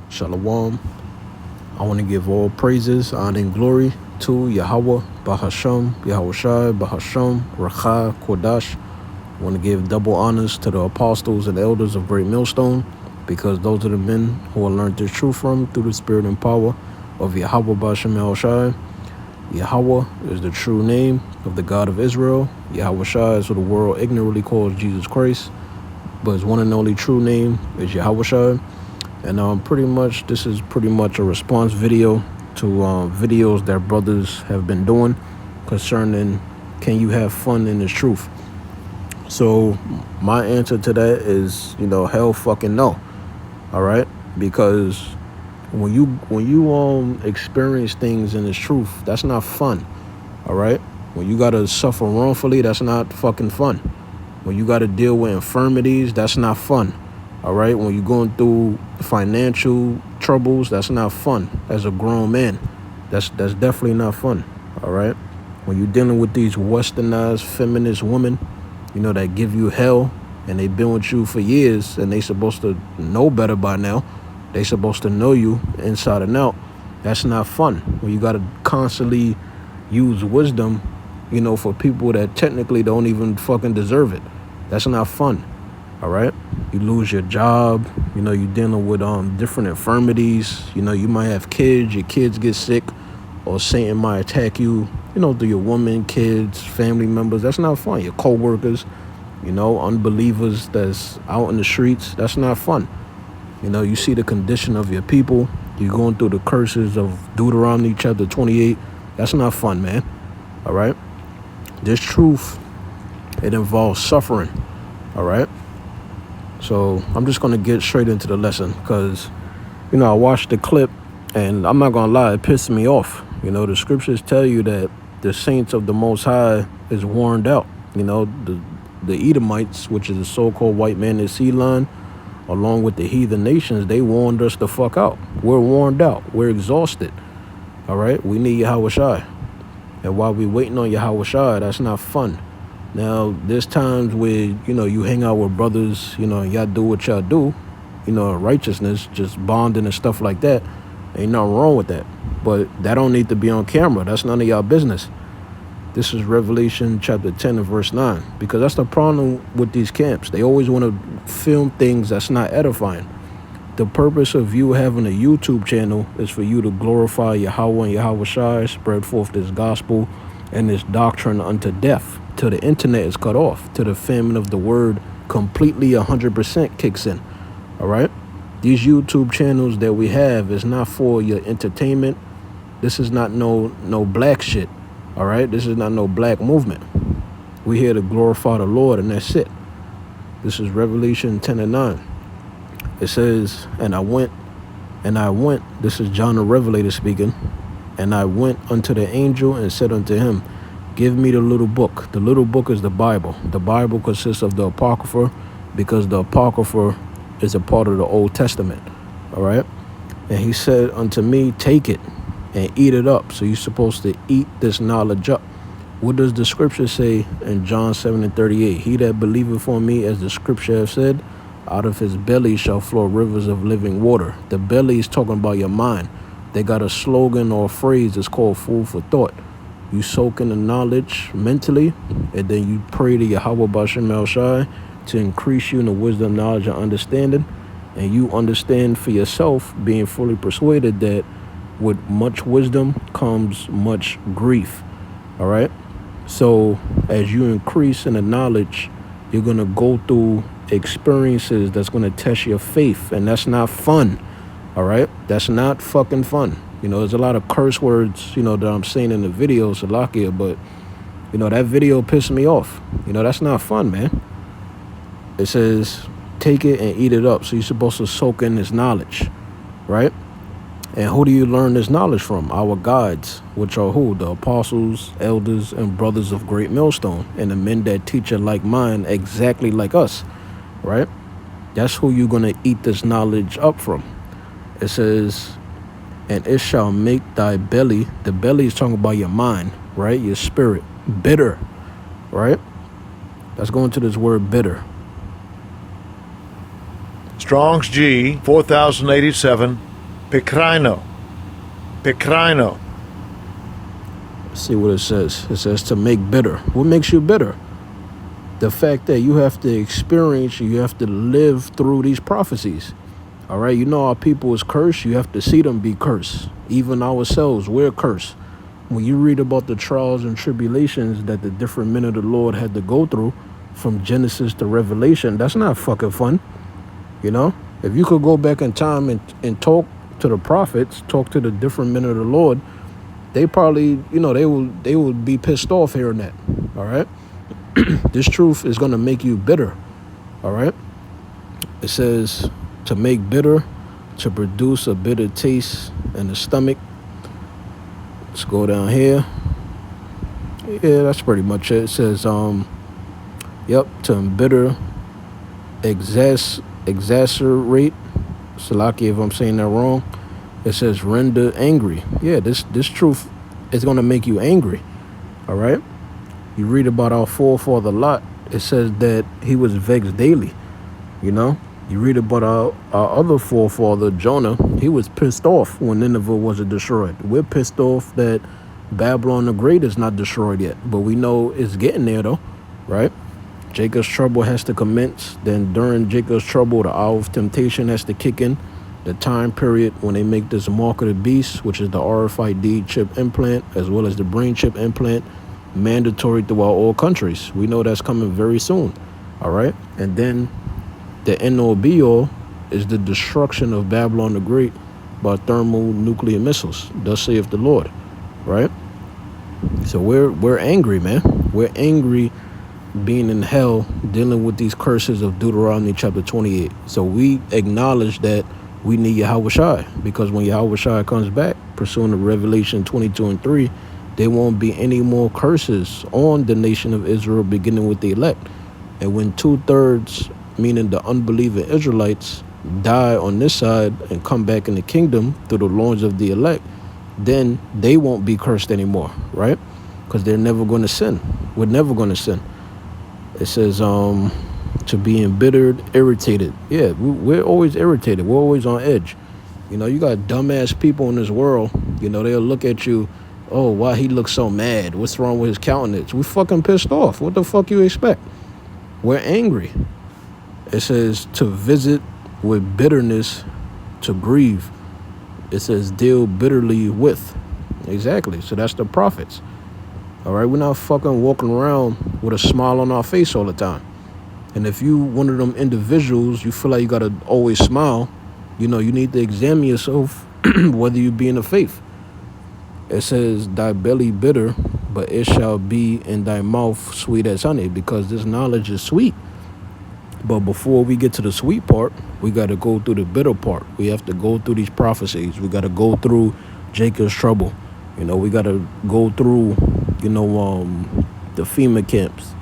Shalom. I want to give all praises, honor, and glory to Yahweh, Bahasham, Yahushai, Bahasham, Racha, Kodash. I want to give double honors to the apostles and elders of Great Millstone, because those are the men who I learned the truth from through the spirit and power of Yahweh Bahasham Yahushai. Yahweh is the true name of the God of Israel. Yahushai is what the world ignorantly calls Jesus Christ, but his one and only true name is Yahushai. And pretty much this is pretty much a response video to videos that brothers have been doing concerning, can you have fun in this truth? So my answer to that is, hell fucking no. All right, because when you experience things in this truth, that's not fun. All right, when you gotta suffer wrongfully, that's not fucking fun. When you gotta deal with infirmities, that's not fun. All right, when you're going through financial troubles, that's not fun. As a grown man, that's definitely not fun. All right, when you're dealing with these westernized feminist women, that give you hell, and they've been with you for years, and they supposed to know better by now. They supposed to know you inside and out. That's not fun. When you gotta constantly use wisdom, for people that technically don't even fucking deserve it. That's not fun. All right, you lose your job, you're dealing with different infirmities, you might have kids, your kids get sick, or Satan might attack you, through your woman, kids, family members. That's not fun. Your co-workers, unbelievers that's out in the streets. That's not fun. You see the condition of your people. You're going through the curses of Deuteronomy chapter 28. That's not fun, man. All right, this truth, it involves suffering. All right. So I'm just going to get straight into the lesson because, I watched the clip and I'm not going to lie, it pissed me off. The scriptures tell you that the saints of the Most High is warned out. The Edomites, which is the so-called white man in sea line, along with the heathen nations, they warned us the fuck out. We're warned out. We're exhausted. All right. We need Yahushai. And while we're waiting on Yahushai, that's not fun. Now, there's times where, you hang out with brothers, and y'all do what y'all do, righteousness, just bonding and stuff like that. Ain't nothing wrong with that. But that don't need to be on camera. That's none of y'all business. This is Revelation chapter 10 and verse 9. Because that's the problem with these camps. They always want to film things that's not edifying. The purpose of you having a YouTube channel is for you to glorify Yahweh and Yahushai, spread forth this gospel and this doctrine unto death, till the internet is cut off, till the famine of the word completely 100% kicks in. All right, these YouTube channels that we have is not for your entertainment. This is not no black shit. All right, this is not no black movement. We're here to glorify the Lord, and that's it. This is Revelation 10 and 9. It says, and I went, this is John the Revelator speaking, and I went unto the angel and said unto him, give me the little book. The little book is the Bible. The Bible consists of the Apocrypha, because the Apocrypha is a part of the Old Testament. All right. And he said unto me, take it and eat it up. So you're supposed to eat this knowledge up. What does the scripture say in John 7 and 38? He that believeth on me, as the scripture have said, out of his belly shall flow rivers of living water. The belly is talking about your mind. They got a slogan or a phrase that's called food for thought. You soak in the knowledge mentally, and then you pray to Yahweh Bashem El Shai to increase you in the wisdom, knowledge, and understanding. And you understand for yourself, being fully persuaded that with much wisdom comes much grief. All right. So as you increase in the knowledge, you're going to go through experiences that's going to test your faith. And that's not fun. All right. That's not fucking fun. There's a lot of curse words, that I'm saying in the video, Salakia, but, that video pissed me off. That's not fun, man. It says, take it and eat it up. So you're supposed to soak in this knowledge, right? And who do you learn this knowledge from? Our guides, which are who? The apostles, elders, and brothers of Great Millstone, and the men that teach it like mine, exactly like us, right? That's who you're going to eat this knowledge up from. It says, and it shall make thy belly, the belly is talking about your mind, right? Your spirit, bitter, right? Let's go into this word bitter. Strong's G, 4087, Pecrino. Pecrino. See what it says. It says to make bitter. What makes you bitter? The fact that you have to experience, you have to live through these prophecies. All right, you know our people is cursed. You have to see them be cursed. Even ourselves, we're cursed. When you read about the trials and tribulations that the different men of the Lord had to go through from Genesis to Revelation, that's not fucking fun. You know, if you could go back in time and talk to the prophets, talk to the different men of the Lord, they probably, you know, they would be pissed off hearing that. All right. This truth is going to make you bitter. All right. It says to make bitter, to produce a bitter taste in the stomach. Let's go down here. Yeah, that's pretty much it. It says, yep, to embitter, exacerbate. Salaki, if I'm saying that wrong. It says render angry. Yeah, this truth is going to make you angry. All right. You read about our forefather Lot. It says that he was vexed daily. You know, you read about our other forefather Jonah. He was pissed off when Nineveh wasn't destroyed. We're pissed off that Babylon the Great is not destroyed yet, but we know it's getting there though, right? Jacob's trouble has to commence. Then during Jacob's trouble, the hour of temptation has to kick in. The time period when they make this mark of the beast, which is the RFID chip implant, as well as the brain chip implant, mandatory throughout all countries. We know that's coming very soon. All right. And then the end all be all is the destruction of Babylon the Great by thermonuclear missiles. Thus saith the Lord. Right. So we're angry, man. We're angry being in hell, dealing with these curses of Deuteronomy chapter 28. So we acknowledge that we need Yahawashi, because when Yahawashi comes back, pursuant to Revelation 22:3, there won't be any more curses on the nation of Israel, beginning with the elect. And when 2/3, meaning the unbelieving Israelites, die on this side and come back in the kingdom through the loins of the elect, then they won't be cursed anymore, right? Because they're never going to sin. We're never going to sin. It says to be embittered, irritated. Yeah, we're always irritated. We're always on edge. You know, you got dumbass people in this world. You know, they'll look at you, oh, why he looks so mad? What's wrong with his countenance? We fucking pissed off. What the fuck you expect? We're angry. It says to visit with bitterness, to grieve. It says deal bitterly with. Exactly. So that's the prophets. All right, we're not fucking walking around with a smile on our face all the time. And if you one of them individuals, you feel like you gotta always smile, you know, you need to examine yourself whether you be in the faith. It says thy belly bitter, but it shall be in thy mouth sweet as honey, because this knowledge is sweet. But before we get to the sweet part, we got to go through the bitter part. We have to go through these prophecies. We got to go through Jacob's trouble. You know, we got to go through, you know, the FEMA camps,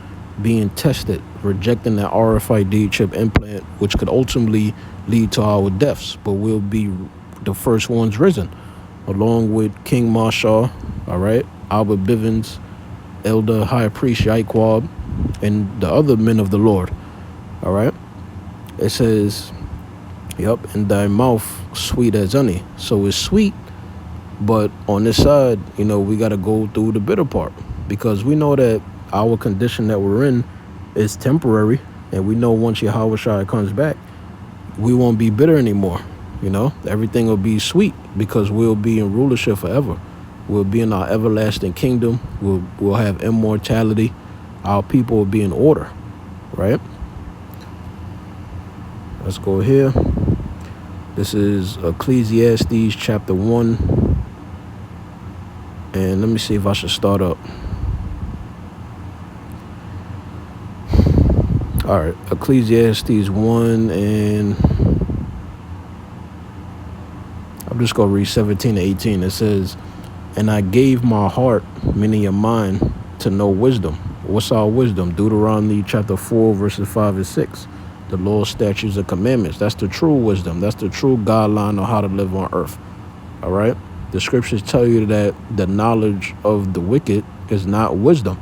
being tested, rejecting that RFID chip implant, which could ultimately lead to our deaths. But we'll be the first ones risen, along with King Marshall, all right, Albert Bivens, Elder High Priest Yaikwab, and the other men of the Lord. All right. It says, yep, in thy mouth sweet as honey. So it's sweet, but on this side, you know, we got to go through the bitter part, because we know that our condition that we're in is temporary, and we know once Yahawashi comes back, we won't be bitter anymore. You know, everything will be sweet, because we'll be in rulership forever. We'll be in our everlasting kingdom. We'll have immortality. Our people will be in order, right? Let's go here. This is Ecclesiastes chapter 1. And let me see if I should start up. All right, Ecclesiastes 1, and I'm just going to read 17 to 18. It says, and I gave my heart, meaning your mind, to know wisdom. What's our wisdom? Deuteronomy chapter 4, verses 5 and 6. The law, statutes, and commandments. That's the true wisdom. That's the true guideline on how to live on earth. All right? The scriptures tell you that the knowledge of the wicked is not wisdom.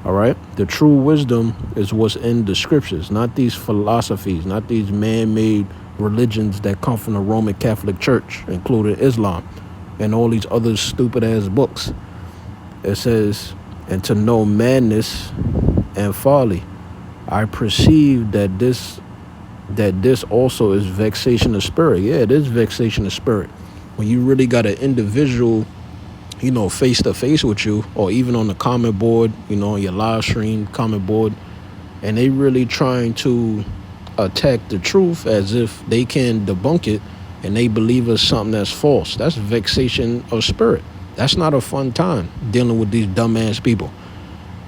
All right? The true wisdom is what's in the scriptures, not these philosophies, not these man-made religions that come from the Roman Catholic Church, including Islam and all these other stupid ass books. It says, and to know madness and folly, I perceive that this also is vexation of spirit. Yeah, it is vexation of spirit. When you really got an individual, face to face with you, or even on the comment board, on your live stream comment board, and they really trying to attack the truth as if they can debunk it, and they believe it's something that's false. That's vexation of spirit. That's not a fun time dealing with these dumbass people.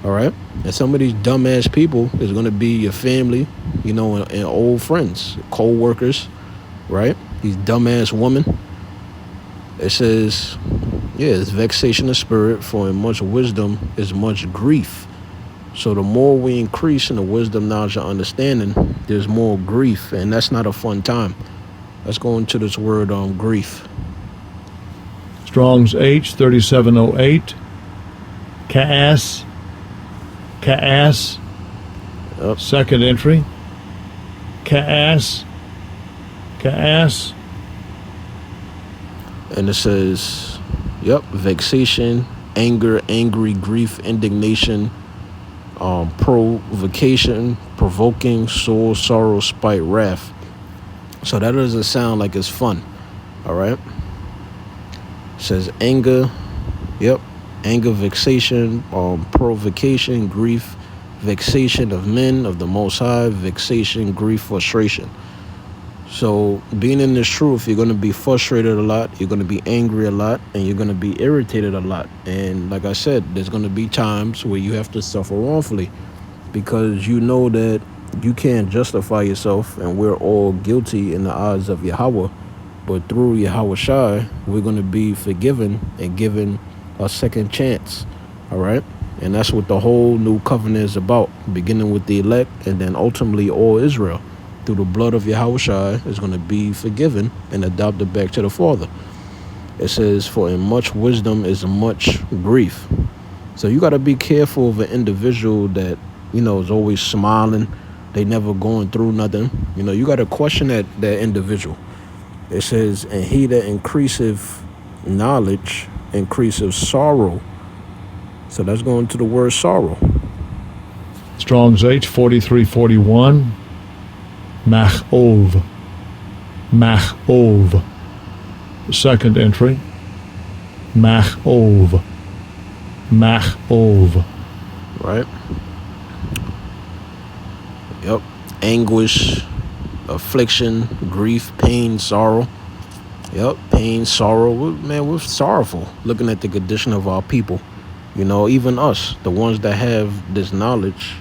All right? And some of these dumbass people is going to be your family, and old friends, co-workers, right? These dumbass women. It says, it's vexation of spirit, for in much wisdom is much grief. So the more we increase in the wisdom, knowledge, and understanding, there's more grief, and that's not a fun time. Let's go into this word grief. Strong's H 3708. Ka'as. Yep. Second entry. Ka'as. And it says, vexation, anger, angry, grief, indignation, provocation, provoking, sore, sorrow, spite, wrath. So that doesn't sound like it's fun. All right. It says anger. Anger, vexation, provocation, grief, vexation of men of the Most High, vexation, grief, frustration. So being in this truth, you're going to be frustrated a lot, you're going to be angry a lot, and you're going to be irritated a lot. And like I said, there's going to be times where you have to suffer wrongfully, because you know that you can't justify yourself, and we're all guilty in the eyes of Yahweh. But through Yahweh Shai, we're going to be forgiven and given a second chance. All right? And that's what the whole new covenant is about, beginning with the elect and then ultimately all Israel. Through the blood of Yahweh Shai is going to be forgiven and adopted back to the Father. It says, for in much wisdom is much grief. So you got to be careful of an individual that, is always smiling. They never going through nothing. You got to question that individual. It says, and he that increaseth knowledge increaseth sorrow. So that's going to the word sorrow. Strong's H 4341. MAWAAHBA. Second entry. MAWAAHBA. Right? Yep. Anguish, affliction, grief, pain, sorrow. Yep. Pain, sorrow. Man, we're sorrowful looking at the condition of our people. Even us, the ones that have this knowledge,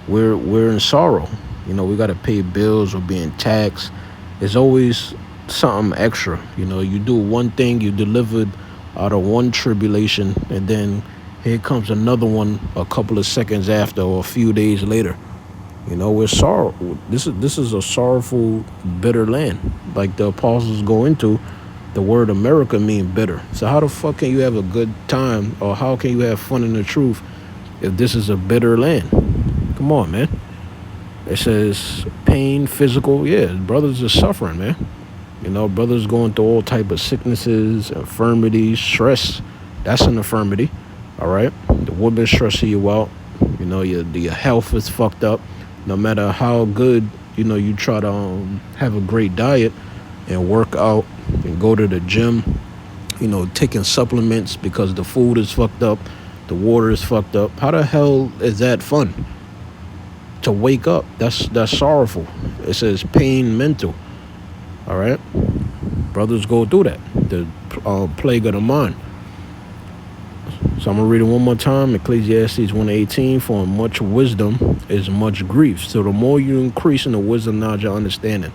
we're in sorrow. We got to pay bills, we're being taxed. There's always something extra. You do one thing, you delivered out of one tribulation, and then here comes another one a couple of seconds after or a few days later. We're sorrow. This is a sorrowful, bitter land. Like the apostles go into, the word America mean bitter. So how the fuck can you have a good time, or how can you have fun in the truth if this is a bitter land? Come on, man. It says pain, physical. Yeah, brothers are suffering, man. Brothers going through all type of sicknesses, infirmities, stress. That's an infirmity. All right. The woman stressing you out. Your health is fucked up. No matter how good, you try to have a great diet and work out and go to the gym, taking supplements because the food is fucked up, the water is fucked up. How the hell is that fun? To wake up, that's sorrowful. It says pain, mental. All right, brothers go through that, the plague of the mind. So I'm gonna read it one more time. Ecclesiastes 1:18. For much wisdom is much grief. So the more you increase in the wisdom, knowledge, and understanding,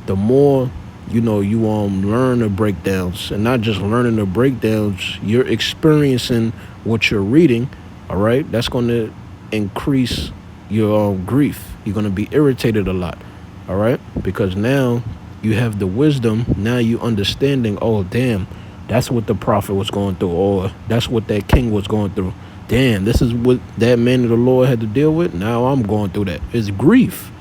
the more you learn the breakdowns, and not just learning the breakdowns, you're experiencing what you're reading. All right, that's going to increase your grief. You're going to be irritated a lot. All right, because now you have the wisdom. Now you understanding. Oh damn, that's what the prophet was going through, or that's what that king was going through. Damn, this is what that man of the Lord had to deal with. Now I'm going through that. It's grief.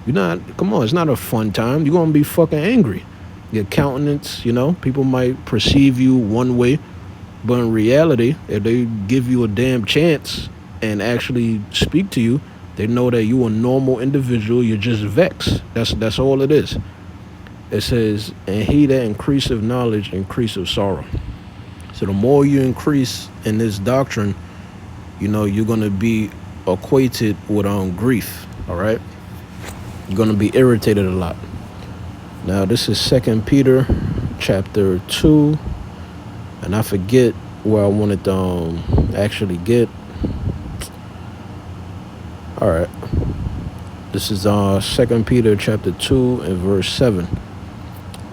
You're not, come on, it's not a fun time. You're going to be fucking angry. Your countenance, people might perceive you one way, but in reality, if they give you a damn chance and actually speak to you, they know that you a normal individual. You're just vexed. That's all it is. It says, and he that increaseth knowledge increaseth sorrow. So the more you increase in this doctrine, you're going to be acquainted with grief, all right? You're going to be irritated a lot. Now, this is 2 Peter chapter 2, and I forget where I wanted to actually get. All right. This is 2 Peter chapter 2 and verse 7.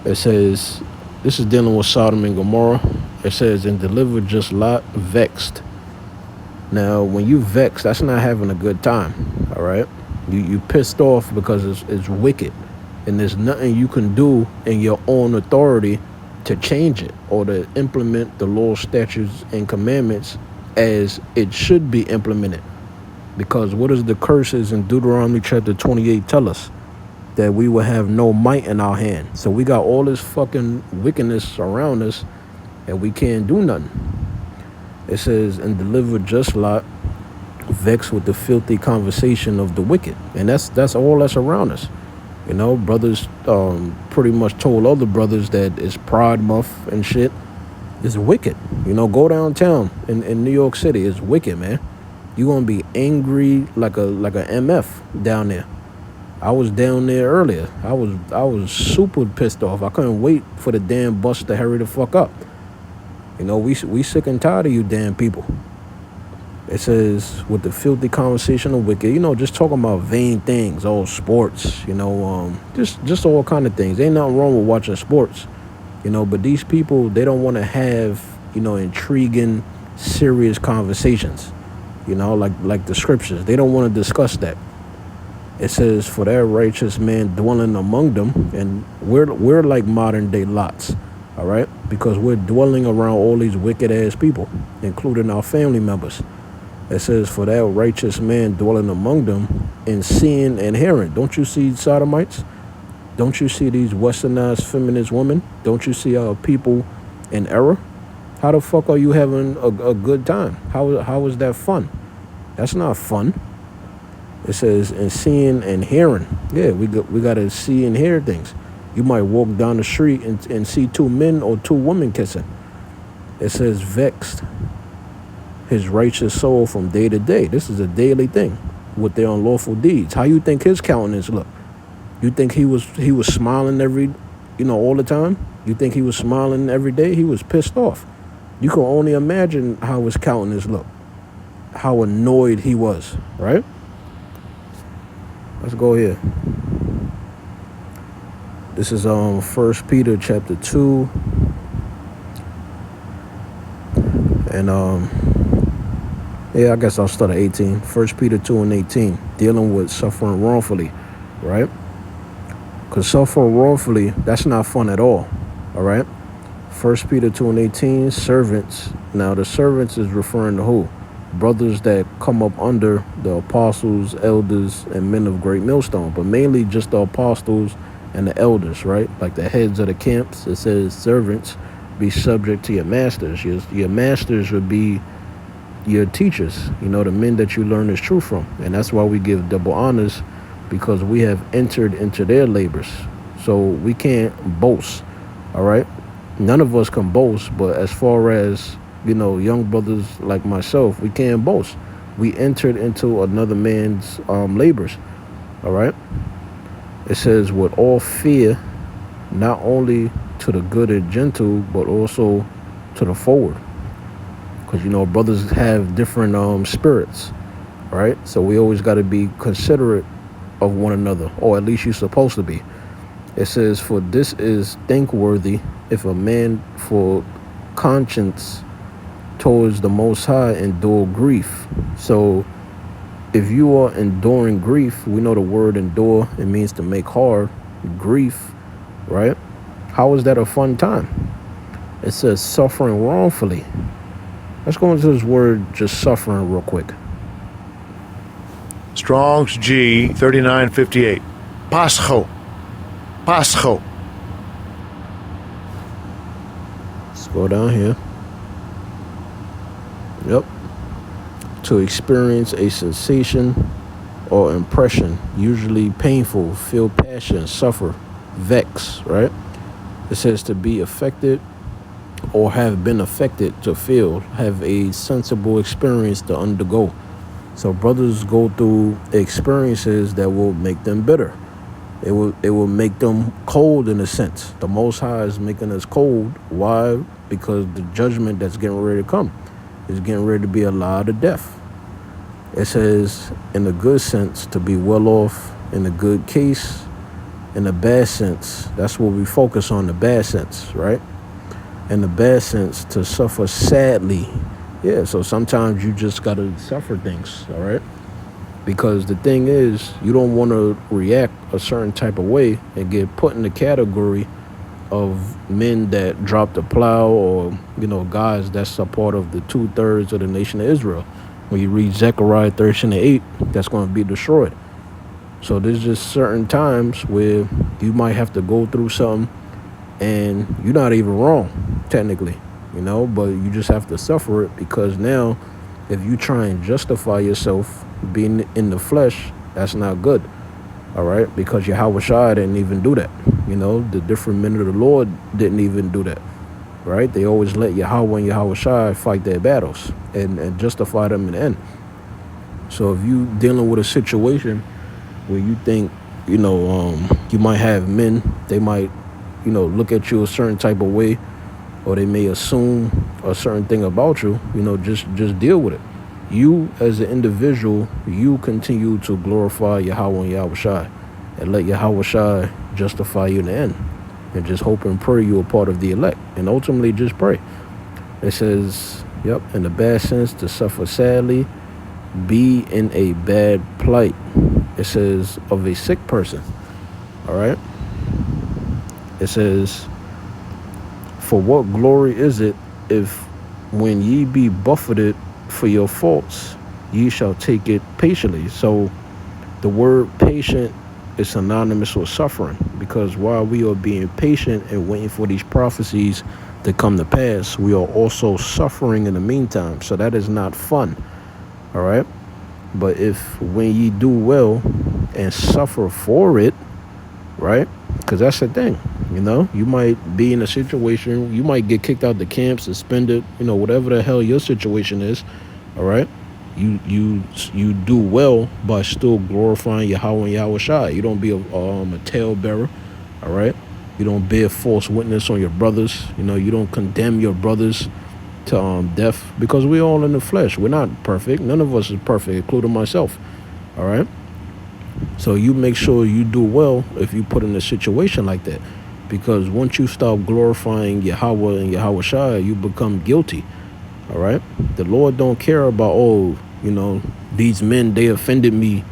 It says, this is dealing with Sodom and Gomorrah. It says, and delivered just Lot vexed. Now, when you vex, that's not having a good time, all right? You pissed off because it's wicked, and there's nothing you can do in your own authority to change it or to implement the law, statutes, and commandments as it should be implemented. Because what does the curses in Deuteronomy chapter 28 tell us? That we will have no might in our hand. So we got all this fucking wickedness around us, and we can't do nothing. It says, and deliver just Lot, vexed with the filthy conversation of the wicked. And that's all that's around us. Brothers pretty much told other brothers that it's Pride Month and shit. It's wicked. Go downtown in New York City. It's wicked, man. You're gonna be angry like a MF down there. I was down there earlier. I was super pissed off. I couldn't wait for the damn bus to hurry the fuck up. We sick and tired of you damn people. It says, with the filthy conversation of wicked, just talking about vain things, all sports, just all kind of things. Ain't nothing wrong with watching sports, but these people, they don't want to have, intriguing, serious conversations, like the scriptures. They don't want to discuss that. It says, for that righteous man dwelling among them, and we're like modern day Lots, all right? Because we're dwelling around all these wicked ass people, including our family members. It says, for that righteous man dwelling among them and seeing and hearing. Don't you see sodomites? Don't you see these westernized feminist women? Don't you see our people in error? How the fuck are you having a good time? How is that fun? That's not fun. It says, and seeing and hearing. Yeah, we got to see and hear things. You might walk down the street and see two men or two women kissing. It says, vexed his righteous soul from day to day. This is a daily thing with their unlawful deeds. How you think his countenance look? You think he was smiling all the time? You think he was smiling every day? He was pissed off. You can only imagine how his countenance looked, how annoyed he was, right? Let's go here. This is 1 Peter chapter 2. And I guess I'll start at 18. 1 Peter 2 and 18, dealing with suffering wrongfully, right? Because suffering wrongfully, that's not fun at all right? 1 Peter 2 and 18, servants. Now the servants is referring to who? Brothers that come up under the apostles, elders, and men of great millstone, but mainly just the apostles and the elders, right? Like the heads of the camps. It says, servants, be subject to your masters. Your masters would be your teachers, the men that you learn this truth from. And that's why we give double honors, because we have entered into their labors. So we can't boast, all right? None of us can boast, but as far as, young brothers like myself, we can't boast. We entered into another man's labors, all right? It says, with all fear, not only to the good and gentle, but also to the forward. Because, brothers have different spirits, right? So we always got to be considerate of one another, or at least you're supposed to be. It says, for this is thankworthy if a man for conscience towards the Most High endure grief. So if you are enduring grief, we know the word endure, it means to make hard, grief, right? How is that a fun time? It says suffering wrongfully. Let's go into this word, just suffering, real quick. Strong's G 3958. Pascho. Pascho. Let's go down here. Yep. To experience a sensation or impression, usually painful, feel passion, suffer, vex, right? It says to be affected or have been affected, to feel, have a sensible experience to undergo. So brothers go through experiences that will make them bitter. It will make them cold in a sense. The Most High is making us cold. Why? Because the judgment that's getting ready to come is getting ready to be a lot of death. It says, in a good sense, to be well off. In a good case, in a bad sense. That's what we focus on, the bad sense, right? In the bad sense, to suffer sadly. Yeah, so sometimes you just got to suffer things, all right? Because the thing is, you don't want to react a certain type of way and get put in the category of men that drop the plow, or, you know, guys that's a part of the 2/3 of the nation of Israel. When you read Zechariah 13:8, that's going to be destroyed. So there's just certain times where you might have to go through something and you're not even wrong, technically, you know, but you just have to suffer it, because now if you try and justify yourself being in the flesh, that's not good, all right? Because Yahweh didn't even do that. You know, the different men of the Lord didn't even do that, right? They always let Yahweh and Yahweh fight their battles and justify them in the end. So if you dealing with a situation where you think, you know, you might have men, they might, you know, look at you a certain type of way, or they may assume a certain thing about you, you know, just deal with it. You as an individual, you continue to glorify Yahweh and Yahweh and let Yahweh justify you in the end, and just hope and pray you're a part of the elect, and ultimately just pray. It says, yep, in the bad sense, to suffer sadly, be in a bad plight. It says of a sick person, all right? It says, for what glory is it if when ye be buffeted for your faults, ye shall take it patiently. So the word patient is synonymous with suffering, because while we are being patient and waiting for these prophecies to come to pass, we are also suffering in the meantime. So that is not fun, all right? But if when ye do well and suffer for it, right? Because that's the thing, you know, you might be in a situation, you might get kicked out the camp, suspended, you know, whatever the hell your situation is, all right? You do well by still glorifying Yahweh and Yahweh. You don't be a talebearer, all right? You don't bear false witness on your brothers. You know, you don't condemn your brothers to death, because we're all in the flesh. We're not perfect. None of us is perfect, including myself, all right? So you make sure you do well if you put in a situation like that, because once you stop glorifying Yahweh and Yahweh, you become guilty, all right? The Lord don't care about, oh, you know, these men, they offended me,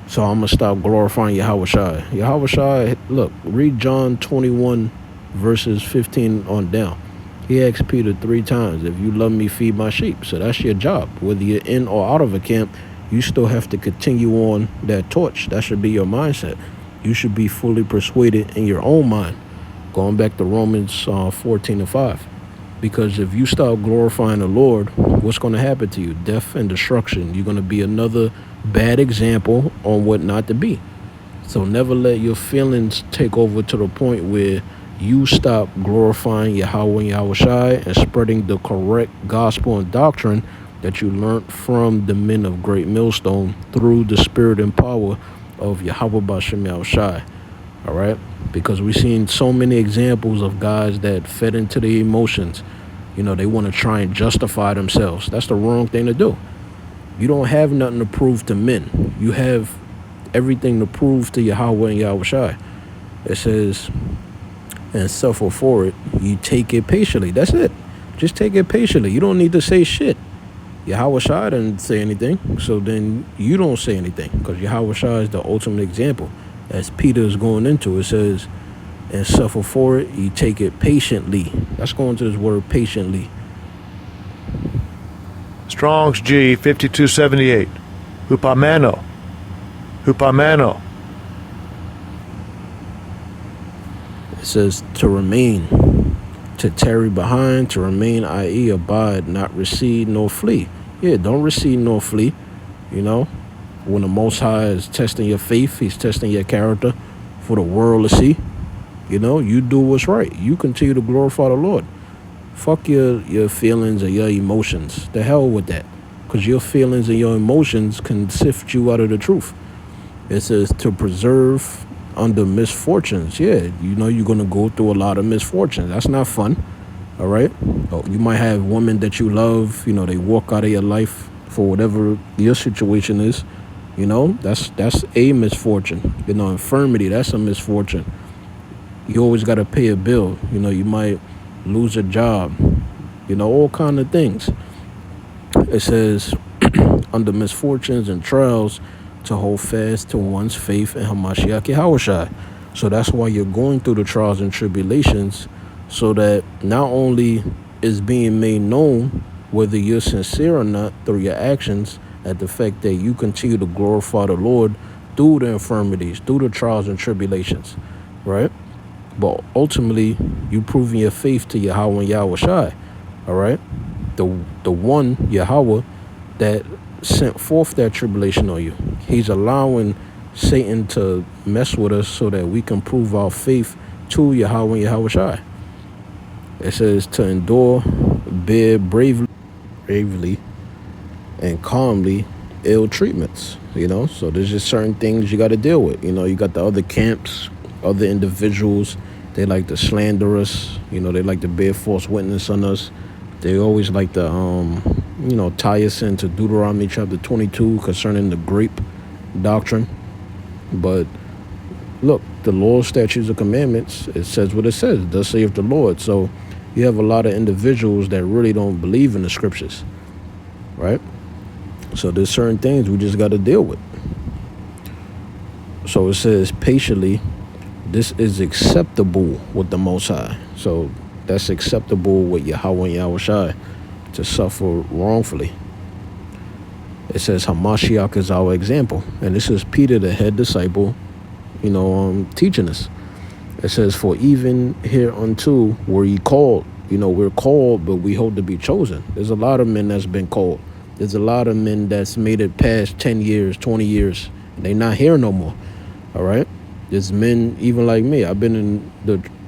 so I'm going to stop glorifying Yahweh. Yahweh, look, read John 21, verses 15 on down. He asked Peter 3 times, if you love me, feed my sheep. So that's your job. Whether you're in or out of a camp, you still have to continue on that torch. That should be your mindset. You should be fully persuaded in your own mind. Going back to Romans 14:5. Because if you stop glorifying the Lord, what's going to happen to you? Death and destruction. You're going to be another bad example on what not to be. So never let your feelings take over to the point where you stop glorifying Yahweh and Yahweh and spreading the correct gospel and doctrine that you learned from the men of Great Millstone through the spirit and power of Yahweh B'Shem Yahushai. All right? Because we've seen so many examples of guys that fed into the emotions. You know, they want to try and justify themselves. That's the wrong thing to do. You don't have nothing to prove to men. You have everything to prove to Yahweh and Yahushai. It says, and suffer for it, you take it patiently. That's it. Just take it patiently. You don't need to say shit. Yahweh didn't say anything, so then you don't say anything, because Yahweh is the ultimate example. As Peter is going into, it says, and suffer for it, you take it patiently. Let's go into this word patiently. Strong's G 5278. Hupamano. Hupamano. It says to remain, to tarry behind, to remain, i.e. abide, not recede nor flee. Yeah, don't recede nor flee. You know, when the Most High is testing your faith, he's testing your character for the world to see. You know, you do what's right. You continue to glorify the Lord. Fuck your feelings or your emotions. The hell with that. Because your feelings and your emotions can sift you out of the truth. It says to preserve under misfortunes. Yeah, you know you're going to go through a lot of misfortunes. That's not fun. All right? Oh, you might have women that you love. You know, they walk out of your life for whatever your situation is. You know, that's a misfortune. You know, infirmity, that's a misfortune. You always got to pay a bill. You know, you might lose a job. You know, all kind of things. It says, under misfortunes and trials, to hold fast to one's faith in Hamashiach Yahushua. So that's why you're going through the trials and tribulations, so that not only is being made known whether you're sincere or not through your actions, at the fact that you continue to glorify the Lord through the infirmities, through the trials and tribulations, right? But ultimately, you proving your faith to Yahweh and Yahushua, all right? The one, Yahweh, that sent forth that tribulation on you. He's allowing Satan to mess with us so that we can prove our faith to Yahweh and Yahushua. It says to endure, bear bravely and calmly ill treatments, you know? So there's just certain things you got to deal with. You know, you got the other camps, other individuals, they like to slander us. You know, they like to bear false witness on us. They always like to, you know, tie us into Deuteronomy chapter 22 concerning the grape doctrine. But look, the law, statutes, and commandments, it says what it says. Thus saith the Lord. So you have a lot of individuals that really don't believe in the scriptures, right? So there's certain things we just got to deal with. So it says patiently, this is acceptable with the Most High. So that's acceptable with Yahweh and Yahushua, to suffer wrongfully. It says Hamashiach is our example. And this is Peter, the head disciple, you know, teaching us. It says, for even hereunto were ye called. You know, we're called, but we hope to be chosen. There's a lot of men that's been called. There's a lot of men that's made it past 10 years, 20 years. They not here no more. All right? There's men even like me. I've been in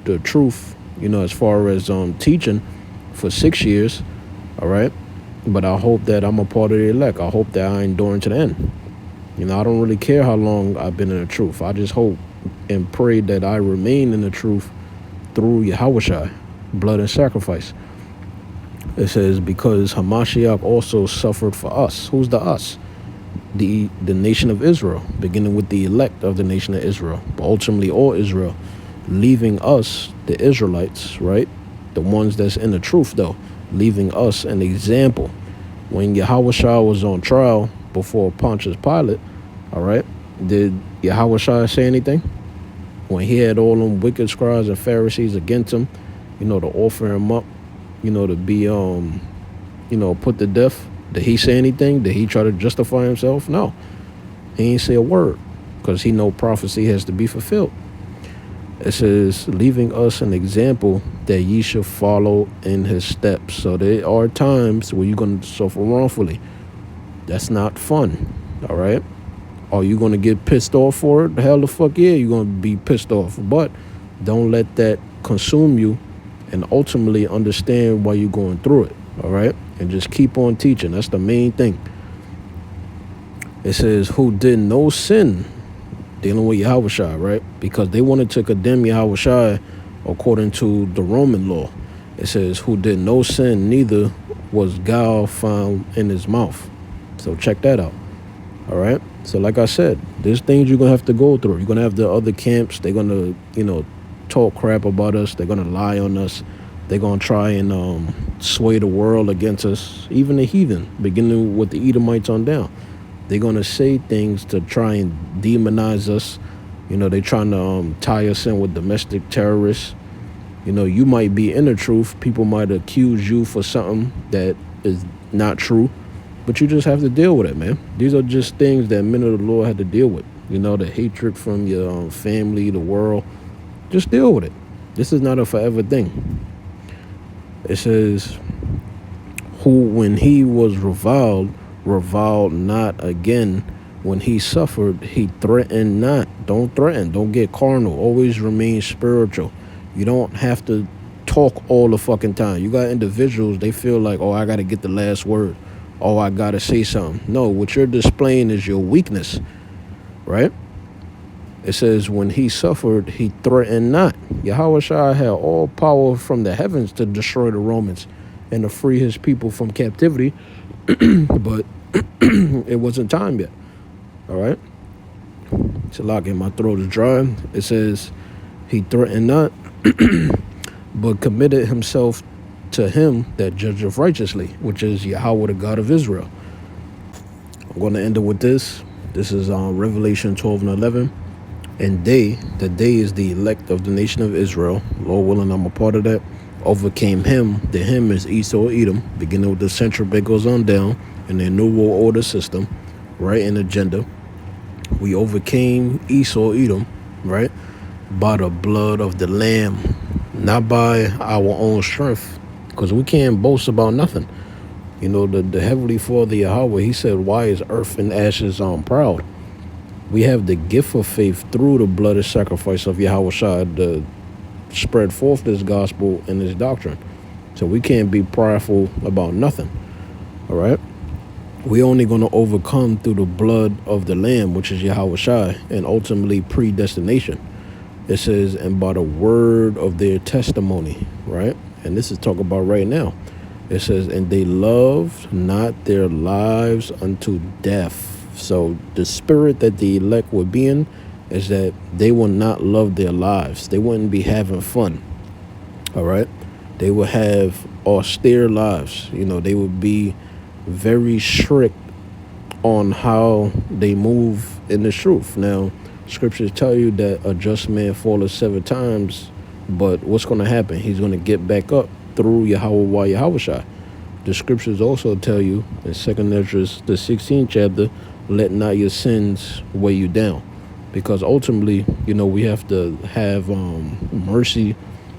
the truth, you know, as far as teaching for 6 years. All right? But I hope that I'm a part of the elect. I hope that I endure to the end. You know, I don't really care how long I've been in the truth. I just hope and pray that I remain in the truth through Yahushua, blood and sacrifice. It says, because Hamashiach also suffered for us. Who's the us? The nation of Israel, beginning with the elect of the nation of Israel, but ultimately all Israel, leaving us, the Israelites, right? The ones that's in the truth, though, leaving us an example. When Yahushua was on trial before Pontius Pilate, all right, did Yahushua say anything? When he had all them wicked scribes and Pharisees against him, you know, to offer him up, you know, to be, you know, put to death, did he say anything? Did he try to justify himself? No. He ain't say a word, because he know prophecy has to be fulfilled. It says, leaving us an example that ye should follow in his steps. So there are times where you're going to suffer wrongfully. That's not fun, all right? Are you going to get pissed off for it? Hell the fuck yeah, you're going to be pissed off. But don't let that consume you, and ultimately understand why you're going through it, all right? And just keep on teaching. That's the main thing. It says, who did no sin, dealing with Yahushua, right? Because they wanted to condemn Yahushua according to the Roman law. It says, who did no sin, neither was guile found in his mouth. So check that out, all right? So like I said, there's things you're going to have to go through. You're going to have the other camps. They're going to, you know, talk crap about us. They're going to lie on us. They're going to try and sway the world against us, even the heathen, beginning with the Edomites on down. They're going to say things to try and demonize us. You know, they're trying to tie us in with domestic terrorists. You know, you might be in the truth. People might accuse you for something that is not true. But you just have to deal with it, man. These are just things that men of the Lord had to deal with. You know, the hatred from your family, the world. Just deal with it. This is not a forever thing. It says, who when he was reviled not again. When he suffered, he threatened not. Don't threaten. Don't get carnal. Always remain spiritual. You don't have to talk all the fucking time. You got individuals, they feel like, oh, I got to get the last word. Oh, I got to say something. No, what you're displaying is your weakness, right? It says, when he suffered, he threatened not. Yahawashi had all power from the heavens to destroy the Romans and to free his people from captivity, but it wasn't time yet. All right. It's a lock in my throat is dry. It says he threatened not, but committed himself to him that judgeth righteously, which is Yahweh, the God of Israel. I'm going to end it with this. This is Revelation 12 and 11. And the day is the elect of the nation of Israel. Lord willing, I'm a part of that. Overcame him. The him is Esau, Edom, beginning with the central bit goes on down in their new world order system, right, in agenda. We overcame Esau, Edom, right, by the blood of the Lamb, not by our own strength, because we can't boast about nothing. You know, the Heavenly Father, Yahweh, he said, why is earth and ashes proud? We have the gift of faith through the blood and sacrifice of Yahawashi to spread forth this gospel and this doctrine. So we can't be prideful about nothing, all right? We're only going to overcome through the blood of the Lamb, which is Yahawashi, and ultimately predestination. It says, and by the word of their testimony, right? And this is talk about right now. It says, and they loved not their lives unto death. So the spirit that the elect would be in is that they will not love their lives. They wouldn't be having fun, all right? They will have austere lives. You know, they would be very strict on how they move in the truth. Now, scriptures tell you that a just man falleth 7 times, but what's going to happen? He's going to get back up through Yahweh Yahawashi. The scriptures also tell you in 2nd Esdras, the 16th chapter, let not your sins weigh you down. Because ultimately, you know, we have to have mercy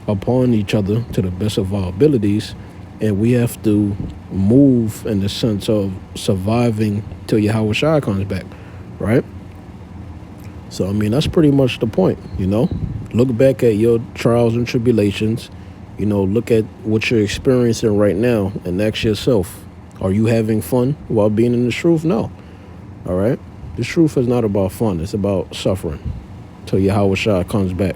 upon each other to the best of our abilities. And we have to move in the sense of surviving till Yahawashi comes back, right? So, I mean, that's pretty much the point, you know? Look back at your trials and tribulations. You know, look at what you're experiencing right now and ask yourself, are you having fun while being in the truth? No. All right? The truth is not about fun. It's about suffering till Yahawashi comes back.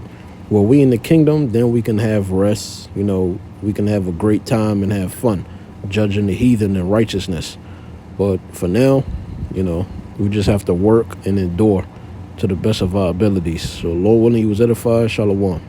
Well, we in the kingdom, then we can have rest. You know, we can have a great time and have fun, judging the heathen in righteousness. But for now, you know, we just have to work and endure to the best of our abilities. So, Lord willing, you was edified. Shalom.